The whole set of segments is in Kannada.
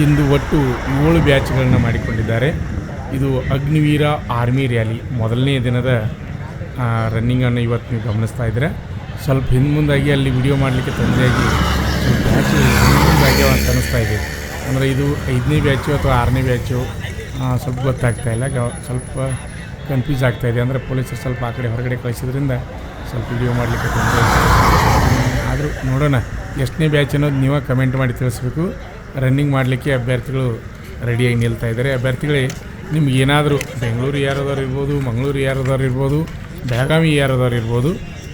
ಇಂದು ಒಟ್ಟು 7 ಬ್ಯಾಚ್ಗಳನ್ನು ಮಾಡಿಕೊಂಡಿದ್ದಾರೆ. ಇದು ಅಗ್ನಿವೀರ ಆರ್ಮಿ ರ್ಯಾಲಿ ಮೊದಲನೇ ದಿನದ ರನ್ನಿಂಗನ್ನು ಇವತ್ತು ನೀವು ಗಮನಿಸ್ತಾ ಇದ್ದರೆ. ಸ್ವಲ್ಪ ಹಿಂದೆ ಅಲ್ಲಿ ವಿಡಿಯೋ ಮಾಡಲಿಕ್ಕೆ ತೊಂದರೆಯಾಗಿ ಬ್ಯಾಚ್ ಹಿಂದಾಗ್ಯಾವ ಅಂತ ಅನ್ನಿಸ್ತಾ ಇದೆ. ಅಂದರೆ ಇದು 5ನೇ ಬ್ಯಾಚು ಅಥವಾ 6ನೇ ಬ್ಯಾಚು ಸ್ವಲ್ಪ ಗೊತ್ತಾಗ್ತಾ ಇಲ್ಲ, ಸ್ವಲ್ಪ ಕನ್ಫ್ಯೂಸ್ ಆಗ್ತಾಯಿದೆ. ಅಂದರೆ ಪೊಲೀಸರು ಸ್ವಲ್ಪ ಆ ಕಡೆ ಹೊರಗಡೆ ಕಳಿಸಿದ್ರಿಂದ ಸ್ವಲ್ಪ ವಿಡಿಯೋ ಮಾಡಲಿಕ್ಕೆ ತೊಂದರೆ ಆದರೂ ನೋಡೋಣ ಎಷ್ಟನೇ ಬ್ಯಾಚ್ ಅನ್ನೋದು ನೀವೇ ಕಮೆಂಟ್ ಮಾಡಿ ತಿಳಿಸ್ಬೇಕು. ರನ್ನಿಂಗ್ ಮಾಡಲಿಕ್ಕೆ ಅಭ್ಯರ್ಥಿಗಳು ರೆಡಿಯಾಗಿ ನಿಲ್ತಾ ಇದ್ದಾರೆ. ಅಭ್ಯರ್ಥಿಗಳೇ, ನಿಮ್ಗೆ ಏನಾದರೂ ಬೆಂಗಳೂರು ಯಾರದವ್ರು ಇರ್ಬೋದು, ಮಂಗಳೂರು ಯಾರದವ್ರು ಇರ್ಬೋದು, ಬೆಳಗಾವಿ ಯಾರದವ್ರು ಇರ್ಬೋದು,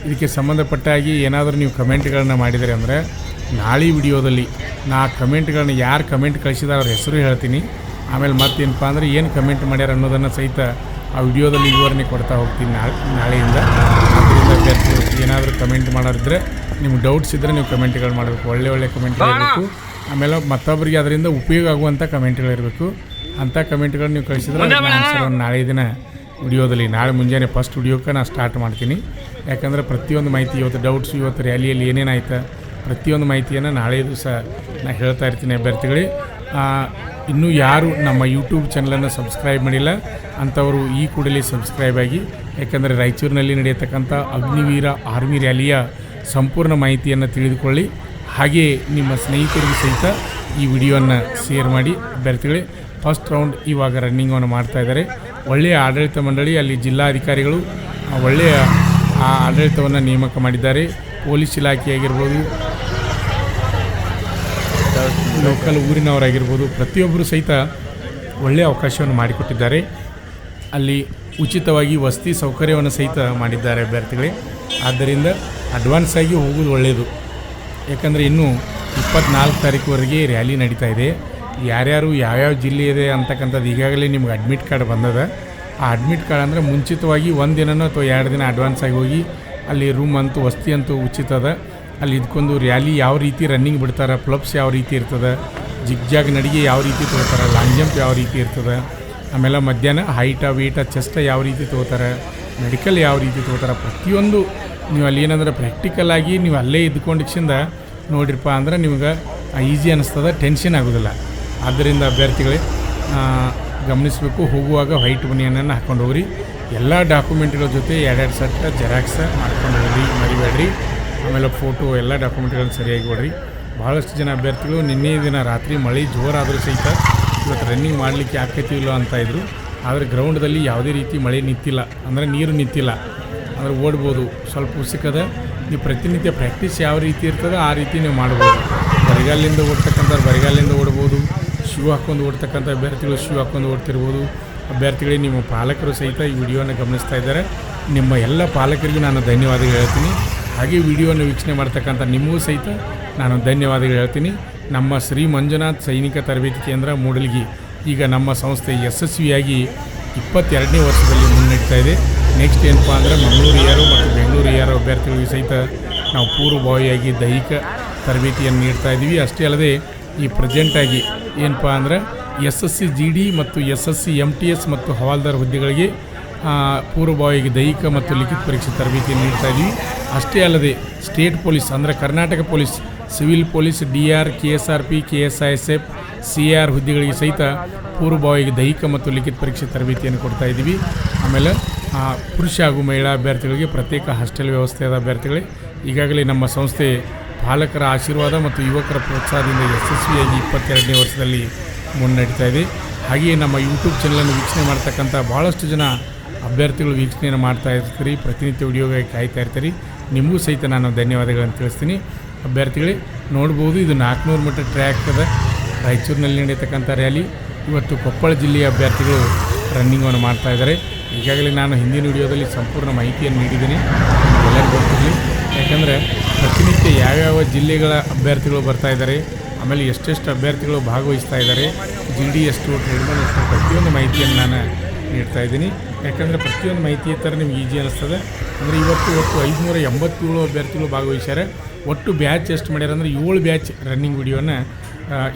ಇದಕ್ಕೆ ಸಂಬಂಧಪಟ್ಟಾಗಿ ಏನಾದರೂ ನೀವು ಕಮೆಂಟ್ಗಳನ್ನ ಮಾಡಿದರೆ ಅಂದರೆ ನಾಳೆ ವಿಡಿಯೋದಲ್ಲಿ ನಾ ಕಮೆಂಟ್ಗಳನ್ನ ಯಾರು ಕಮೆಂಟ್ ಕಳಿಸಿದಾರೆ ಅವ್ರ ಹೆಸರು ಹೇಳ್ತೀನಿ. ಆಮೇಲೆ ಮತ್ತೇನಪ್ಪ ಅಂದರೆ ಏನು ಕಮೆಂಟ್ ಮಾಡ್ಯಾರ ಅನ್ನೋದನ್ನು ಸಹಿತ ಆ ವಿಡಿಯೋದಲ್ಲಿ ವಿವರಣೆ ಕೊಡ್ತಾ ಹೋಗ್ತೀನಿ ನಾಳೆಯಿಂದ. ಆದ್ದರಿಂದ ಅಭ್ಯರ್ಥಿಗಳು ಏನಾದರೂ ಕಮೆಂಟ್ ಮಾಡೋರಿದ್ದರೆ ನಿಮ್ಗೆ ಡೌಟ್ಸ್ ಇದ್ದರೆ ನೀವು ಕಮೆಂಟ್ಗಳು ಮಾಡಬೇಕು. ಒಳ್ಳೆ ಕಮೆಂಟ್ಗಳಿರಬೇಕು. ಆಮೇಲೆ ಮತ್ತೊಬ್ಬರಿಗೆ ಅದರಿಂದ ಉಪಯೋಗ ಆಗುವಂಥ ಕಮೆಂಟ್ಗಳಿರಬೇಕು. ಅಂಥ ಕಮೆಂಟ್ಗಳು ನೀವು ಕಳಿಸಿದ್ರೆ ಆನ್ಸರನ್ನು ನಾಳೆ ದಿನ ವಿಡಿಯೋದಲ್ಲಿ ನಾಳೆ ಮುಂಜಾನೆ ಫಸ್ಟ್ ವಿಡಿಯೋಕ್ಕೆ ನಾನು ಸ್ಟಾರ್ಟ್ ಮಾಡ್ತೀನಿ. ಯಾಕಂದರೆ ಪ್ರತಿಯೊಂದು ಮಾಹಿತಿ ಇವತ್ತು ಡೌಟ್ಸು, ಇವತ್ತು ರ್ಯಾಲಿಯಲ್ಲಿ ಏನೇನಾಯ್ತು ಪ್ರತಿಯೊಂದು ಮಾಹಿತಿಯನ್ನು ನಾಳೆ ದಿವಸ ನಾನು ಹೇಳ್ತಾ ಇರ್ತೀನಿ. ಅಭ್ಯರ್ಥಿಗಳೇ, ಇನ್ನೂ ಯಾರು ನಮ್ಮ ಯೂಟ್ಯೂಬ್ ಚಾನಲನ್ನು ಸಬ್ಸ್ಕ್ರೈಬ್ ಮಾಡಿಲ್ಲ ಅಂಥವರು ಈ ಕೂಡಲೇ ಸಬ್ಸ್ಕ್ರೈಬ್ ಆಗಿ. ಯಾಕಂದರೆ ರಾಯಚೂರಿನಲ್ಲಿ ನಡೆಯತಕ್ಕಂಥ ಅಗ್ನಿವೀರ ಆರ್ಮಿ ರ್ಯಾಲಿಯ ಸಂಪೂರ್ಣ ಮಾಹಿತಿಯನ್ನು ತಿಳಿದುಕೊಳ್ಳಿ. ಹಾಗೆಯೇ ನಿಮ್ಮ ಸ್ನೇಹಿತರಿಗೂ ಸಹಿತ ಈ ವಿಡಿಯೋವನ್ನು ಶೇರ್ ಮಾಡಿ. ಅಭ್ಯರ್ಥಿಗಳೇ, ಫಸ್ಟ್ ರೌಂಡ್ ಇವಾಗ ರನ್ನಿಂಗನ್ನು ಮಾಡ್ತಾಯಿದ್ದಾರೆ. ಒಳ್ಳೆಯ ಆಡಳಿತ ಮಂಡಳಿ, ಅಲ್ಲಿ ಜಿಲ್ಲಾಧಿಕಾರಿಗಳು ಒಳ್ಳೆಯ ಆಡಳಿತವನ್ನು ನೇಮಕ ಮಾಡಿದ್ದಾರೆ. ಪೊಲೀಸ್ ಇಲಾಖೆ ಆಗಿರ್ಬೋದು, ಲೋಕಲ್ ಊರಿನವರಾಗಿರ್ಬೋದು, ಪ್ರತಿಯೊಬ್ಬರು ಸಹಿತ ಒಳ್ಳೆಯ ಅವಕಾಶವನ್ನು ಮಾಡಿಕೊಟ್ಟಿದ್ದಾರೆ. ಅಲ್ಲಿ ಉಚಿತವಾಗಿ ವಸತಿ ಸೌಕರ್ಯವನ್ನು ಸಹಿತ ಮಾಡಿದ್ದಾರೆ ಅಭ್ಯರ್ಥಿಗಳೇ. ಆದ್ದರಿಂದ ಅಡ್ವಾನ್ಸ್ ಆಗಿ ಹೋಗೋದು ಒಳ್ಳೆಯದು. ಯಾಕಂದರೆ ಇನ್ನೂ 24 ತಾರೀಕುವರೆಗೆ ರ್ಯಾಲಿ ನಡೀತಾ ಇದೆ. ಯಾರ್ಯಾರು ಯಾವ್ಯಾವ ಜಿಲ್ಲೆ ಇದೆ ಅಂತಕ್ಕಂಥದ್ದು ಈಗಾಗಲೇ ನಿಮ್ಗೆ ಅಡ್ಮಿಟ್ ಕಾರ್ಡ್ ಬಂದದ. ಆ ಅಡ್ಮಿಟ್ ಕಾರ್ಡ್ ಅಂದರೆ ಮುಂಚಿತವಾಗಿ 1 ದಿನನೋ ಅಥವಾ 2 ದಿನ ಅಡ್ವಾನ್ಸ್ ಆಗಿ ಹೋಗಿ ಅಲ್ಲಿ ರೂಮ್ ಅಂತೂ ವಸತಿ ಅಂತೂ ಉಚಿತ ಅದ. ಅಲ್ಲಿ ಇದಕ್ಕೊಂದು ರ್ಯಾಲಿ ಯಾವ ರೀತಿ ರನ್ನಿಂಗ್ ಬಿಡ್ತಾರೆ, ಪ್ಲಬ್ಸ್ ಯಾವ ರೀತಿ ಇರ್ತದೆ, ಜಿಗ್ಜಾಗ್ ನಡಿಗೆ ಯಾವ ರೀತಿ ತೊಗೋತಾರೆ, ಲಾಂಗ್ ಜಂಪ್ ಯಾವ ರೀತಿ ಇರ್ತದೆ, ಆಮೇಲೆ ಮಧ್ಯಾಹ್ನ ಹೈಟ ವೇಟ ಚೆಸ್ಟ್ ಯಾವ ರೀತಿ ತೊಗೋತಾರೆ, ಮೆಡಿಕಲ್ ಯಾವ ರೀತಿ ತೊಗೋತಾರೆ, ಪ್ರತಿಯೊಂದು ನೀವು ಅಲ್ಲಿ ಏನಂದ್ರೆ ಪ್ರಾಕ್ಟಿಕಲಾಗಿ ನೀವು ಅಲ್ಲೇ ಇದ್ಕೊಂಡಿಕ್ಷಿಂದ ನೋಡಿರಪ್ಪ ಅಂದ್ರೆ ನಿಮ್ಗೆ ಈಸಿ ಅನ್ನಿಸ್ತದೆ, ಟೆನ್ಷನ್ ಆಗೋದಿಲ್ಲ. ಆದ್ದರಿಂದ ಅಭ್ಯರ್ಥಿಗಳೇ ಗಮನಿಸಬೇಕು. ಹೋಗುವಾಗ ವೈಟ್ ಬನಿಯನನ್ನು ಹಾಕ್ಕೊಂಡು ಹೋಗ್ರಿ. ಎಲ್ಲ ಡಾಕ್ಯುಮೆಂಟ್ಗಳ ಜೊತೆ 2 ಸೆಟ್ ಜೆರಾಕ್ಸ್ ಮಾಡ್ಕೊಂಡು ಹೋಗ್ರಿ, ಮರಿಬೇಡ್ರಿ. ಆಮೇಲೆ ಫೋಟೋ ಎಲ್ಲ ಡಾಕ್ಯುಮೆಂಟ್ಗಳನ್ನು ಸರಿಯಾಗಿ ಕೊಡ್ರಿ. ಭಾಳಷ್ಟು ಜನ ಅಭ್ಯರ್ಥಿಗಳು ನಿನ್ನೆ ದಿನ ರಾತ್ರಿ ಮಳೆ ಜೋರಾದರೂ ಸಹಿತ ಇವತ್ತು ರನ್ನಿಂಗ್ ಮಾಡಲಿಕ್ಕೆ ಆಗ್ತೈತಿಲ್ಲ ಅಂತ ಇದ್ದರು. ಆದರೆ ಗ್ರೌಂಡಲ್ಲಿ ಯಾವುದೇ ರೀತಿ ಮಳೆ ನಿಂತಿಲ್ಲ, ಅಂದರೆ ನೀರು ನಿಂತಿಲ್ಲ, ಅಂದರೆ ಓಡ್ಬೋದು. ಸ್ವಲ್ಪ ಉಸುಕದ. ನೀವು ಪ್ರತಿನಿತ್ಯ ಪ್ರಾಕ್ಟೀಸ್ ಯಾವ ರೀತಿ ಇರ್ತದೆ ಆ ರೀತಿ ನೀವು ಮಾಡ್ಬೋದು. ಬರಿಗಾಲಿಂದ ಓಡ್ತಕ್ಕಂಥವ್ರು ಬರಿಗಾಲಿಂದ ಓಡ್ಬೋದು. ಶೂ ಹಾಕ್ಕೊಂಡು ಓಡ್ತಕ್ಕಂಥ ಅಭ್ಯರ್ಥಿಗಳು ಶೂ ಹಾಕ್ಕೊಂಡು ಓಡ್ತಿರ್ಬೋದು. ಅಭ್ಯರ್ಥಿಗಳಿಗೆ ನಿಮ್ಮ ಪಾಲಕರು ಸಹಿತ ಈ ವಿಡಿಯೋನ ಗಮನಿಸ್ತಾ ಇದ್ದಾರೆ. ನಿಮ್ಮ ಎಲ್ಲ ಪಾಲಕರಿಗೂ ನಾನು ಧನ್ಯವಾದಗಳು ಹೇಳ್ತೀನಿ. ಹಾಗೆ ವಿಡಿಯೋನ ವೀಕ್ಷಣೆ ಮಾಡ್ತಕ್ಕಂಥ ನಿಮಗೂ ಸಹಿತ ನಾನು ಧನ್ಯವಾದಗಳು ಹೇಳ್ತೀನಿ. ನಮ್ಮ ಶ್ರೀ ಮಂಜುನಾಥ್ ಸೈನಿಕ ತರಬೇತಿ ಕೇಂದ್ರ ಮೂಡಲಗಿ ಈಗ ನಮ್ಮ ಸಂಸ್ಥೆ ಯಶಸ್ವಿಯಾಗಿ 22ನೇ ವರ್ಷದಲ್ಲಿ ಮುನ್ನಡೀತಾ ಇದೆ. ನೆಕ್ಸ್ಟ್ ಏನಪ್ಪ ಅಂದರೆ ಮಂಗಳೂರು ಯಾರು ಮತ್ತು ಬೆಂಗಳೂರು ಯಾರು ಅಭ್ಯರ್ಥಿಗಳಿಗೆ ಸಹಿತ ನಾವು ಪೂರ್ವಭಾವಿಯಾಗಿ ದೈಹಿಕ ತರಬೇತಿಯನ್ನು ನೀಡ್ತಾ ಇದ್ದೀವಿ. ಅಷ್ಟೇ ಅಲ್ಲದೆ ಈ ಪ್ರೆಸೆಂಟಾಗಿ ಏನಪ್ಪ ಅಂದರೆ SSC GD ಮತ್ತು SSC MTS ಮತ್ತು ಹವಾಲ್ದಾರ್ ಹುದ್ದೆಗಳಿಗೆ ಪೂರ್ವಭಾವಿಯಾಗಿ ದೈಹಿಕ ಮತ್ತು ಲಿಖಿತ ಪರೀಕ್ಷೆ ತರಬೇತಿಯನ್ನು ನೀಡ್ತಾ ಇದ್ದೀವಿ. ಅಷ್ಟೇ ಅಲ್ಲದೆ ಸ್ಟೇಟ್ ಪೊಲೀಸ್ ಅಂದರೆ Karnataka police, civil police, DR, KSRP, KSISF, CR ಹುದ್ದೆಗಳಿಗೆ ಸಹಿತ ಪೂರ್ವಭಾವಿಯಾಗಿ ದೈಹಿಕ ಮತ್ತು ಲಿಖಿತ ಪರೀಕ್ಷೆ ತರಬೇತಿಯನ್ನು ಕೊಡ್ತಾ ಇದ್ದೀವಿ. ಆಮೇಲೆ ಪುರುಷ ಹಾಗೂ ಮಹಿಳಾ ಅಭ್ಯರ್ಥಿಗಳಿಗೆ ಪ್ರತ್ಯೇಕ ಹಾಸ್ಟೆಲ್ ವ್ಯವಸ್ಥೆಯಾದ ಅಭ್ಯರ್ಥಿಗಳೇ ಈಗಾಗಲೇ ನಮ್ಮ ಸಂಸ್ಥೆ ಪಾಲಕರ ಆಶೀರ್ವಾದ ಮತ್ತು ಯುವಕರ ಪ್ರೋತ್ಸಾಹದಿಂದ ಯಶಸ್ವಿಯಾಗಿ 22ನೇ ವರ್ಷದಲ್ಲಿ ಮುನ್ನಡೀತಾ ಇದೆ. ಹಾಗೆಯೇ ನಮ್ಮ ಯೂಟ್ಯೂಬ್ ಚಾನಲನ್ನು ವೀಕ್ಷಣೆ ಮಾಡ್ತಕ್ಕಂಥ ಭಾಳಷ್ಟು ಜನ ಅಭ್ಯರ್ಥಿಗಳು ವೀಕ್ಷಣೆಯನ್ನು ಮಾಡ್ತಾ ಇರ್ತೀರಿ, ಪ್ರತಿನಿತ್ಯ ವಿಡಿಯೋಗಾಗಿ ಕಾಯ್ತಾ ಇರ್ತೀರಿ. ನಿಮಗೂ ಸಹಿತ ನಾನು ಧನ್ಯವಾದಗಳನ್ನು ತಿಳಿಸ್ತೀನಿ. ಅಭ್ಯರ್ಥಿಗಳೇ ನೋಡ್ಬೋದು, ಇದು 400 ಮೀಟರ್ ಟ್ರ್ಯಾಕ್ ಅದ. ರಾಯಚೂರಿನಲ್ಲಿ ನಡೆಯತಕ್ಕಂಥ ರ್ಯಾಲಿ ಇವತ್ತು ಕೊಪ್ಪಳ ಜಿಲ್ಲೆಯ ಅಭ್ಯರ್ಥಿಗಳು ರನ್ನಿಂಗನ್ನು ಮಾಡ್ತಾ ಇದ್ದಾರೆ. ಈಗಾಗಲೇ ನಾನು ಹಿಂದಿನ ವಿಡಿಯೋದಲ್ಲಿ ಸಂಪೂರ್ಣ ಮಾಹಿತಿಯನ್ನು ನೀಡಿದ್ದೀನಿ, ಎಲ್ಲರಿಗೂ ಗೊತ್ತಿರಲಿ. ಯಾಕಂದರೆ ಪ್ರತಿನಿತ್ಯ ಯಾವ್ಯಾವ ಜಿಲ್ಲೆಗಳ ಅಭ್ಯರ್ಥಿಗಳು ಬರ್ತಾ ಇದ್ದಾರೆ, ಆಮೇಲೆ ಎಷ್ಟೆಷ್ಟು ಅಭ್ಯರ್ಥಿಗಳು ಭಾಗವಹಿಸ್ತಾ ಇದ್ದಾರೆ, GD ಎಷ್ಟು, ಟ್ರೇಡ್ಮನ್ ಎಷ್ಟು, ಪ್ರತಿಯೊಂದು ಮಾಹಿತಿಯನ್ನು ನಾನು ನೀಡ್ತಾ ಇದ್ದೀನಿ. ಯಾಕಂದರೆ ಪ್ರತಿಯೊಂದು ಮಾಹಿತಿ ಥರ ನಿಮ್ಗೆ ಈಜಿ ಅನ್ನಿಸ್ತದೆ. ಅಂದರೆ ಇವತ್ತು 587 ಅಭ್ಯರ್ಥಿಗಳು ಭಾಗವಹಿಸ್ಯಾರೆ. ಒಟ್ಟು ಬ್ಯಾಚ್ ಎಷ್ಟು ಮಾಡ್ಯಾರ ಅಂದರೆ 7 ಬ್ಯಾಚ್ ರನ್ನಿಂಗ್ ವಿಡಿಯೋನ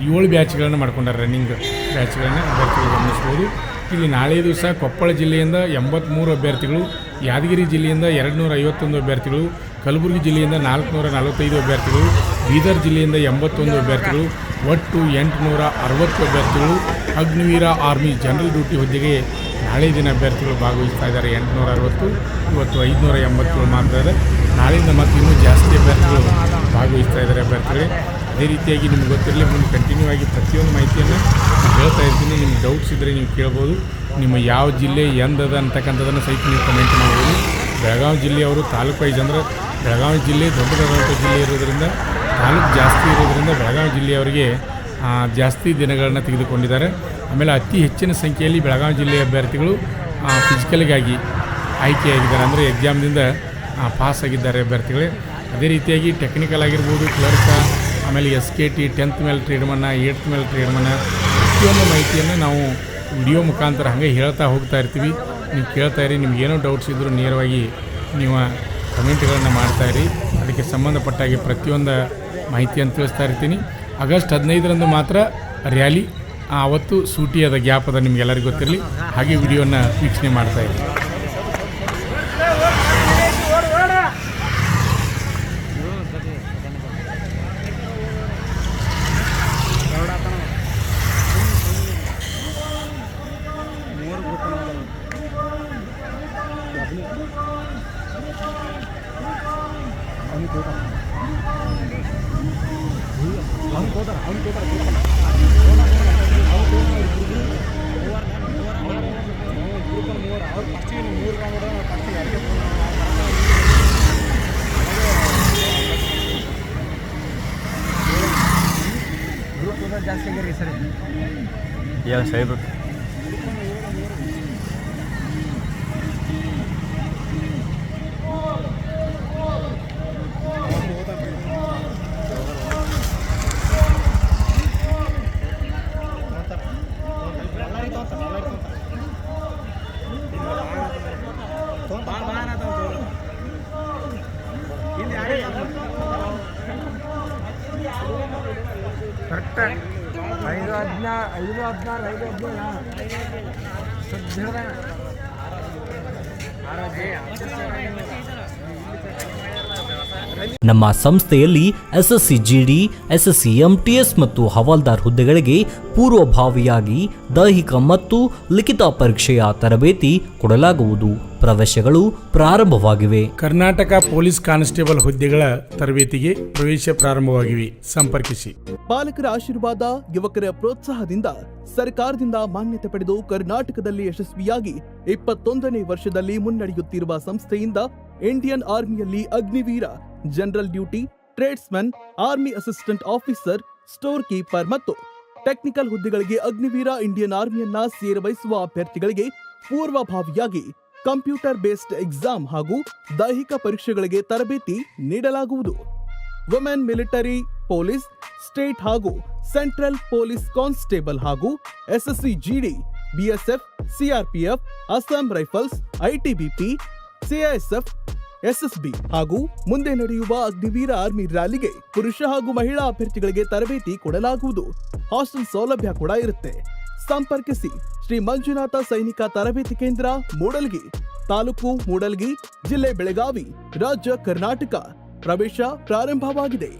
7 ಬ್ಯಾಚ್ಗಳನ್ನು ಮಾಡ್ಕೊಂಡಾರೆ. ರನ್ನಿಂಗ್ ಬ್ಯಾಚ್ಗಳನ್ನು ಅಭ್ಯರ್ಥಿಗಳು ಗಮನಿಸ್ಬೋದು. ಇಲ್ಲಿ ನಾಳೆ ದಿವಸ ಕೊಪ್ಪಳ ಜಿಲ್ಲೆಯಿಂದ 83 ಅಭ್ಯರ್ಥಿಗಳು, ಯಾದಗಿರಿ ಜಿಲ್ಲೆಯಿಂದ 251 ಅಭ್ಯರ್ಥಿಗಳು, ಕಲಬುರಗಿ ಜಿಲ್ಲೆಯಿಂದ 445 ಅಭ್ಯರ್ಥಿಗಳು, ಬೀದರ್ ಜಿಲ್ಲೆಯಿಂದ 81 ಅಭ್ಯರ್ಥಿಗಳು, ಒಟ್ಟು 860 ಅಭ್ಯರ್ಥಿಗಳು ಅಗ್ನಿವೀರ ಆರ್ಮಿ ಜನರಲ್ ಡ್ಯೂಟಿ ಹುದ್ದೆಗೆ ನಾಳೆ ದಿನ ಅಭ್ಯರ್ಥಿಗಳು ಭಾಗವಹಿಸ್ತಾ ಇದ್ದಾರೆ. 860, ಇವತ್ತು 587 ಮಾತ್ರ ಇದೆ. ನಾಳೆಯಿಂದ ಮತ್ತು ಇನ್ನೂ ಜಾಸ್ತಿ ಅಭ್ಯರ್ಥಿಗಳು ಭಾಗವಹಿಸ್ತಾ ಇದ್ದಾರೆ ಅಭ್ಯರ್ಥಿಗಳೇ. ಅದೇ ರೀತಿಯಾಗಿ ನಿಮ್ಗೆ ಗೊತ್ತಿರಲಿ, ಮುಂದೆ ಕಂಟಿನ್ಯೂ ಆಗಿ ಪ್ರತಿಯೊಂದು ಮಾಹಿತಿಯನ್ನು ಹೇಳ್ತಾ ಇರ್ತೀನಿ. ನಿಮ್ಗೆ ಡೌಟ್ಸ್ ಇದ್ದರೆ ನೀವು ಕೇಳ್ಬೋದು. ನಿಮ್ಮ ಯಾವ ಜಿಲ್ಲೆ ಎಂದದ ಅಂತಕ್ಕಂಥದ್ದನ್ನು ಸಹಿತ ನೀವು ಕಮೆಂಟ್ ಮಾಡ್ಬೋದು. ಬೆಳಗಾವಿ ಜಿಲ್ಲೆಯವರು ತಾಲೂಕು ವೈಸ್ ಅಂದರೆ ಬೆಳಗಾವಿ ಜಿಲ್ಲೆ ದೊಡ್ಡದಾದಂಥ ಜಿಲ್ಲೆ ಇರೋದರಿಂದ, ತಾಲೂಕು ಜಾಸ್ತಿ ಇರೋದರಿಂದ ಬೆಳಗಾವಿ ಜಿಲ್ಲೆಯವರಿಗೆ ಜಾಸ್ತಿ ದಿನಗಳನ್ನು ತೆಗೆದುಕೊಂಡಿದ್ದಾರೆ. ಆಮೇಲೆ ಅತಿ ಹೆಚ್ಚಿನ ಸಂಖ್ಯೆಯಲ್ಲಿ ಬೆಳಗಾವಿ ಜಿಲ್ಲೆಯ ಅಭ್ಯರ್ಥಿಗಳು ಫಿಸಿಕಲ್ಗಾಗಿ ಆಯ್ಕೆಯಾಗಿದ್ದಾರೆ, ಅಂದರೆ ಎಕ್ಸಾಮ್ದಿಂದ ಪಾಸ್ ಆಗಿದ್ದಾರೆ ಅಭ್ಯರ್ಥಿಗಳೇ. ಅದೇ ರೀತಿಯಾಗಿ ಟೆಕ್ನಿಕಲ್ ಆಗಿರ್ಬೋದು, ಕ್ಲರ್ಕ, ಆಮೇಲೆ SKT 10th ಮೇಲೆ ಟ್ರೇಡ್ಮನ್ನ, 8th ಮೇಲೆ ಟ್ರೇಡ್ಮನ್ನ, ಪ್ರತಿಯೊಂದು ಮಾಹಿತಿಯನ್ನು ನಾವು ವಿಡಿಯೋ ಮುಖಾಂತರ ಹಾಗೆ ಹೇಳ್ತಾ ಹೋಗ್ತಾ ಇರ್ತೀವಿ. ನೀವು ಕೇಳ್ತಾ ಇರಿ. ನಿಮ್ಗೇನೋ ಡೌಟ್ಸ್ ಇದ್ದರೂ ನೇರವಾಗಿ ನೀವು ಕಮೆಂಟ್ಗಳನ್ನು ಮಾಡ್ತಾಯಿರಿ. ಅದಕ್ಕೆ ಸಂಬಂಧಪಟ್ಟಾಗಿ ಪ್ರತಿಯೊಂದು ಮಾಹಿತಿಯನ್ನು ತಿಳಿಸ್ತಾ ಇರ್ತೀನಿ. ಆಗಸ್ಟ್ 15ರಂದು ಮಾತ್ರ ರ್ಯಾಲಿ, ಆವತ್ತು ಸೂಟಿ ಅದ, ಗ್ಯಾಪ್ ಅದ, ನಿಮ್ಗೆಲ್ಲರಿಗೂ ಗೊತ್ತಿರಲಿ. ಹಾಗೆ ವಿಡಿಯೋನ ವೀಕ್ಷಣೆ ಮಾಡ್ತಾಯಿರಿ. ಜಾಸ್ತಿ ಆಗ್ಯಾರ ಸರ್. ಯಾವ ಸಾಹೇಬ್ರು ಕರೆಕ್ಟ್ 5-16 ನಮ್ಮ ಸಂಸ್ಥೆಯಲ್ಲಿ SSC GD, SSC MTS ಮತ್ತು ಹವಾಲ್ದಾರ್ ಹುದ್ದೆಗಳಿಗೆ ಪೂರ್ವಭಾವಿಯಾಗಿ ದೈಹಿಕ ಮತ್ತು ಲಿಖಿತ ಪರೀಕ್ಷೆಯ ತರಬೇತಿ ಕೊಡಲಾಗುವುದು. ಪ್ರವೇಶಗಳು ಪ್ರಾರಂಭವಾಗಿವೆ. ಕರ್ನಾಟಕ ಪೊಲೀಸ್ ಕಾನ್ಸ್ಟೇಬಲ್ ಹುದ್ದೆಗಳ ತರಬೇತಿಗೆ ಪ್ರವೇಶ ಪ್ರಾರಂಭವಾಗಿವೆ. ಸಂಪರ್ಕಿಸಿ. ಪಾಲಕರ ಆಶೀರ್ವಾದ, ಯುವಕರ ಪ್ರೋತ್ಸಾಹದಿಂದ ಸರ್ಕಾರದಿಂದ ಮಾನ್ಯತೆ ಪಡೆದು ಕರ್ನಾಟಕದಲ್ಲಿ ಯಶಸ್ವಿಯಾಗಿ 21ನೇ ವರ್ಷದಲ್ಲಿ ಮುನ್ನಡೆಯುತ್ತಿರುವ ಸಂಸ್ಥೆಯಿಂದ ಇಂಡಿಯನ್ ಆರ್ಮಿಯಲ್ಲಿ Agniveer, general duty, tradesman, army assistant officer, store keeper ಮತ್ತು ಟೆಕ್ನಿಕಲ್ ಹುದ್ದೆಗಳಿಗೆ ಅಗ್ನಿವೀರ ಇಂಡಿಯನ್ ಆರ್ಮಿಯನ್ನ ಸೇರ್ವಹಿಸುವ ಅಭ್ಯರ್ಥಿಗಳಿಗೆ ಪೂರ್ವಭಾವಿಯಾಗಿ ಕಂಪ್ಯೂಟರ್ ಬೇಸ್ಡ್ ಎಕ್ಸಾಮ್ ಹಾಗೂ ದೈಹಿಕ ಪರೀಕ್ಷೆಗಳಿಗೆ ತರಬೇತಿ ನೀಡಲಾಗುವುದು. ವುಮೆನ್ ಮಿಲಿಟರಿ, ಪೊಲೀಸ್, ಸ್ಟೇಟ್ ಹಾಗೂ ಸೆಂಟ್ರಲ್ ಪೊಲೀಸ್ ಕಾನ್ಸ್ಟೇಬಲ್ ಹಾಗೂ SSC GD, BSF, CRPF, Assam rifles, ITBP, CISF, SSB ಹಾಗೂ ಮುಂದೆ ನಡೆಯುವ ಅಗ್ನಿವೀರ ಆರ್ಮಿ ರ್ಯಾಲಿಗೆ ಪುರುಷ ಹಾಗೂ ಮಹಿಳಾ ಅಭ್ಯರ್ಥಿಗಳಿಗೆ ತರಬೇತಿ ಕೊಡಲಾಗುವುದು. ಹಾಸ್ಟೆಲ್ ಸೌಲಭ್ಯ ಕೂಡ ಇರುತ್ತೆ. ಸಂಪರ್ಕಿಸಿ. ಶ್ರೀ ಮಂಜುನಾಥ ಸೈನಿಕ ತರಬೇತಿ ಕೇಂದ್ರ, ಮೂಡಲ್ಗಿ, ತಾಲೂಕು ಮೂಡಲ್ಗಿ, ಜಿಲ್ಲೆ ಬೆಳಗಾವಿ, ರಾಜ್ಯ ಕರ್ನಾಟಕ. ಪ್ರವೇಶ ಪ್ರಾರಂಭವಾಗಿದೆ.